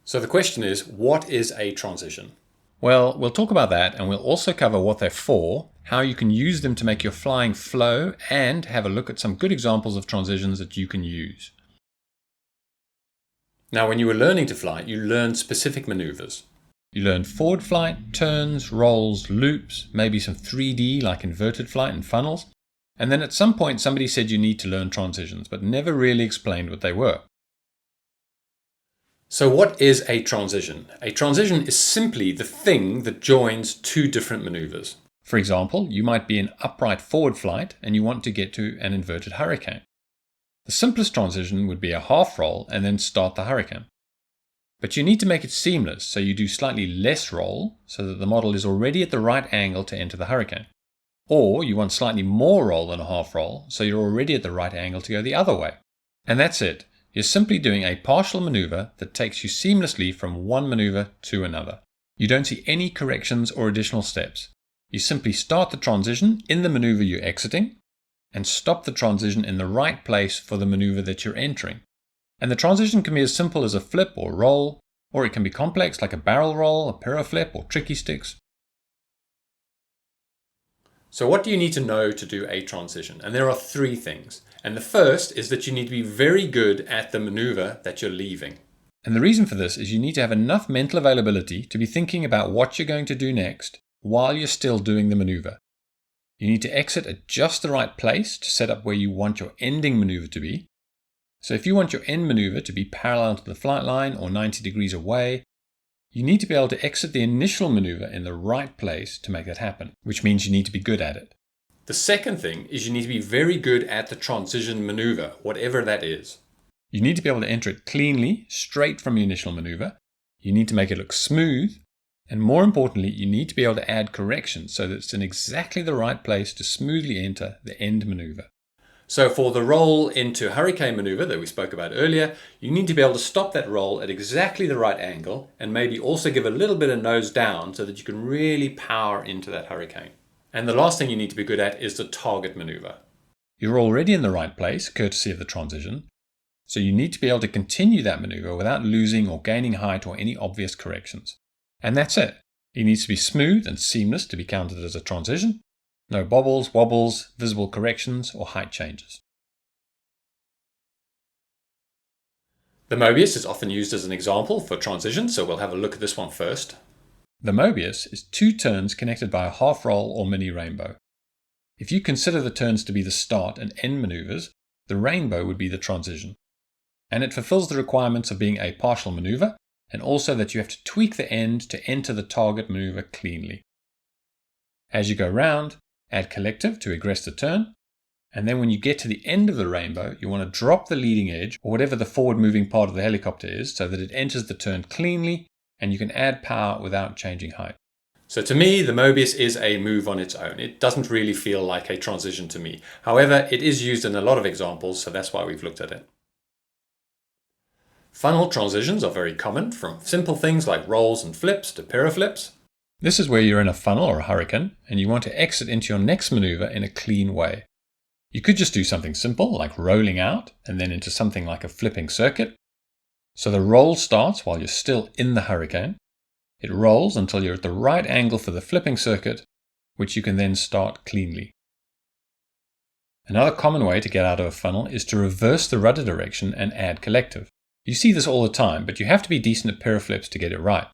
So the question is, what is a transition? Well, we'll talk about that, and we'll also cover what they're for, how you can use them to make your flying flow, and have a look at some good examples of transitions that you can use. Now, when you were learning to fly, you learned specific maneuvers. You learn forward flight, turns, rolls, loops, maybe some 3D like inverted flight and funnels. And then at some point somebody said you need to learn transitions, but never really explained what they were. So what is a transition? A transition is simply the thing that joins two different maneuvers. For example, you might be in upright forward flight and you want to get to an inverted hurricane. The simplest transition would be a half roll and then start the hurricane. But you need to make it seamless, so you do slightly less roll so that the model is already at the right angle to enter the hurricane. Or you want slightly more roll than a half roll, so you're already at the right angle to go the other way. And that's it. You're simply doing a partial maneuver that takes you seamlessly from one maneuver to another. You don't see any corrections or additional steps. You simply start the transition in the maneuver you're exiting and stop the transition in the right place for the maneuver that you're entering. And the transition can be as simple as a flip or roll, or it can be complex like a barrel roll, a piroflip, or tricky sticks. So what do you need to know to do a transition? And there are three things. And the first is that you need to be very good at the maneuver that you're leaving. And the reason for this is you need to have enough mental availability to be thinking about what you're going to do next while you're still doing the maneuver. You need to exit at just the right place to set up where you want your ending maneuver to be. So if you want your end maneuver to be parallel to the flight line or 90 degrees away, you need to be able to exit the initial maneuver in the right place to make that happen, which means you need to be good at it. The second thing is you need to be very good at the transition maneuver, whatever that is. You need to be able to enter it cleanly, straight from your initial maneuver. You need to make it look smooth. And more importantly, you need to be able to add corrections so that it's in exactly the right place to smoothly enter the end maneuver. So for the roll into hurricane maneuver that we spoke about earlier, you need to be able to stop that roll at exactly the right angle and maybe also give a little bit of nose down so that you can really power into that hurricane. And the last thing you need to be good at is the target maneuver. You're already in the right place, courtesy of the transition, so you need to be able to continue that maneuver without losing or gaining height or any obvious corrections. And that's it. It needs to be smooth and seamless to be counted as a transition. No bobbles, wobbles, visible corrections, or height changes. The Mobius is often used as an example for transition, so we'll have a look at this one first. The Mobius is two turns connected by a half roll or mini rainbow. If you consider the turns to be the start and end maneuvers, the rainbow would be the transition. And it fulfills the requirements of being a partial maneuver, and also that you have to tweak the end to enter the target maneuver cleanly. As you go round, add collective to egress the turn, and then when you get to the end of the rainbow, you want to drop the leading edge, or whatever the forward moving part of the helicopter is, so that it enters the turn cleanly, and you can add power without changing height. So to me, the Mobius is a move on its own. It doesn't really feel like a transition to me. However, it is used in a lot of examples, so that's why we've looked at it. Funnel transitions are very common, from simple things like rolls and flips to piroflips. This is where you're in a funnel or a hurricane, and you want to exit into your next maneuver in a clean way. You could just do something simple, like rolling out, and then into something like a flipping circuit. So the roll starts while you're still in the hurricane. It rolls until you're at the right angle for the flipping circuit, which you can then start cleanly. Another common way to get out of a funnel is to reverse the rudder direction and add collective. You see this all the time, but you have to be decent at piroflips to get it right.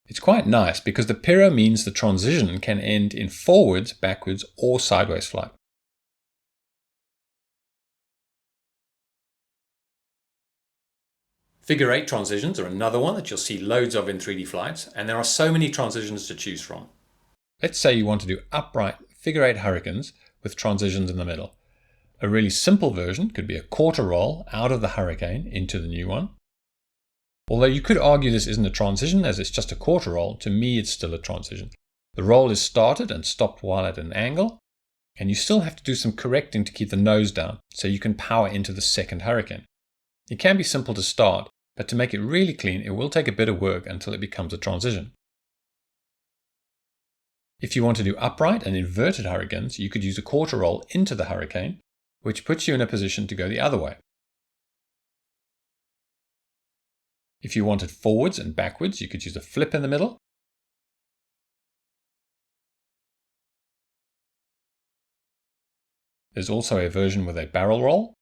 It's quite nice because the piro means the transition can end in forwards, backwards, or sideways flight. Figure 8 transitions are another one that you'll see loads of in 3D flights, and there are so many transitions to choose from. Let's say you want to do upright figure 8 hurricanes with transitions in the middle. A really simple version could be a quarter roll out of the hurricane into the new one. Although you could argue this isn't a transition as it's just a quarter roll, to me it's still a transition. The roll is started and stopped while at an angle, and you still have to do some correcting to keep the nose down so you can power into the second hurricane. It can be simple to start, but to make it really clean it will take a bit of work until it becomes a transition. If you want to do upright and inverted hurricanes, you could use a quarter roll into the hurricane, which puts you in a position to go the other way. If you wanted forwards and backwards, you could use a flip in the middle. There's also a version with a barrel roll.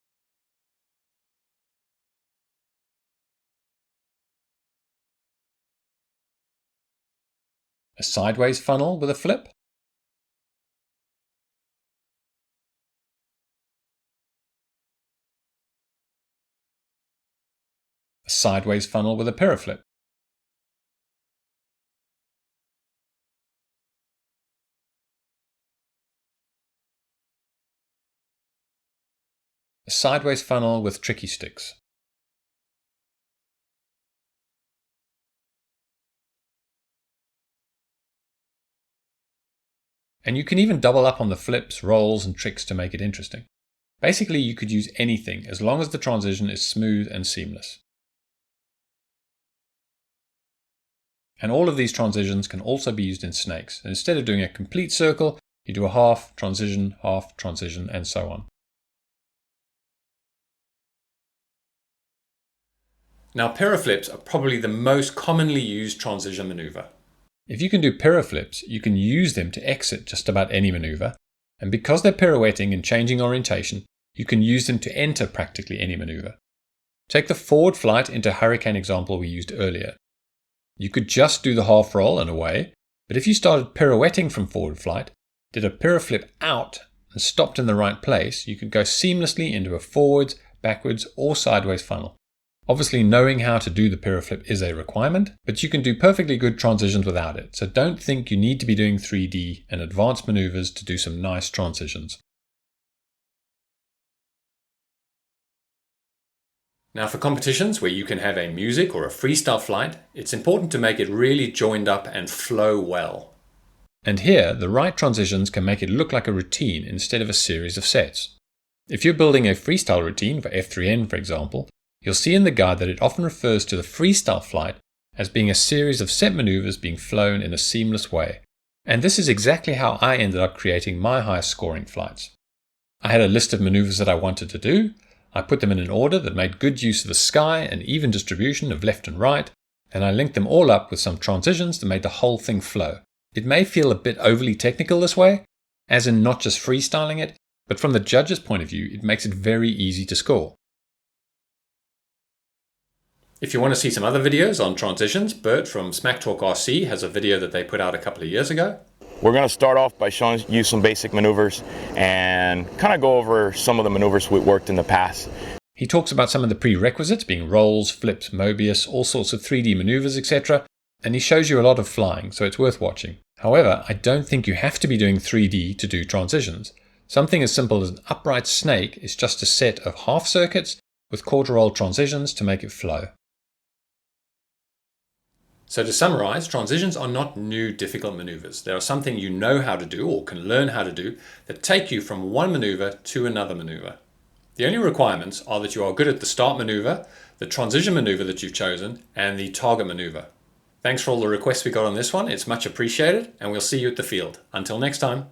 A sideways funnel with a flip. A sideways funnel with a Piroflip. A sideways funnel with tricky sticks. And you can even double up on the flips, rolls, and tricks to make it interesting. Basically, you could use anything as long as the transition is smooth and seamless. And all of these transitions can also be used in snakes. And instead of doing a complete circle, you do a half, transition, and so on. Now, Piroflips are probably the most commonly used transition maneuver. If you can do Piroflips, you can use them to exit just about any maneuver. And because they're pirouetting and changing orientation, you can use them to enter practically any maneuver. Take the forward flight into hurricane example we used earlier. You could just do the half roll and away, but if you started pirouetting from forward flight, did a Piroflip out and stopped in the right place, you could go seamlessly into a forwards, backwards, or sideways funnel. Obviously, knowing how to do the Piroflip is a requirement, but you can do perfectly good transitions without it, so don't think you need to be doing 3D and advanced maneuvers to do some nice transitions. Now, for competitions where you can have a music or a freestyle flight, it's important to make it really joined up and flow well. And here, the right transitions can make it look like a routine instead of a series of sets. If you're building a freestyle routine for F3N, for example, you'll see in the guide that it often refers to the freestyle flight as being a series of set maneuvers being flown in a seamless way. And this is exactly how I ended up creating my highest scoring flights. I had a list of maneuvers that I wanted to do. I put them in an order that made good use of the sky and even distribution of left and right, and I linked them all up with some transitions that made the whole thing flow. It may feel a bit overly technical this way, as in not just freestyling it, but from the judge's point of view, it makes it very easy to score. If you want to see some other videos on transitions, Bert from Smacktalk RC has a video that they put out a couple of years ago. We're going to start off by showing you some basic maneuvers and kind of go over some of the maneuvers we worked in the past. He talks about some of the prerequisites being rolls, flips, Mobius, all sorts of 3D maneuvers, etc. And he shows you a lot of flying, so it's worth watching. However, I don't think you have to be doing 3D to do transitions. Something as simple as an upright snake is just a set of half circuits with quarter roll transitions to make it flow. So to summarize, transitions are not new difficult maneuvers. They are something you know how to do or can learn how to do that take you from one maneuver to another maneuver. The only requirements are that you are good at the start maneuver, the transition maneuver that you've chosen, and the target maneuver. Thanks for all the requests we got on this one. It's much appreciated, and we'll see you at the field. Until next time.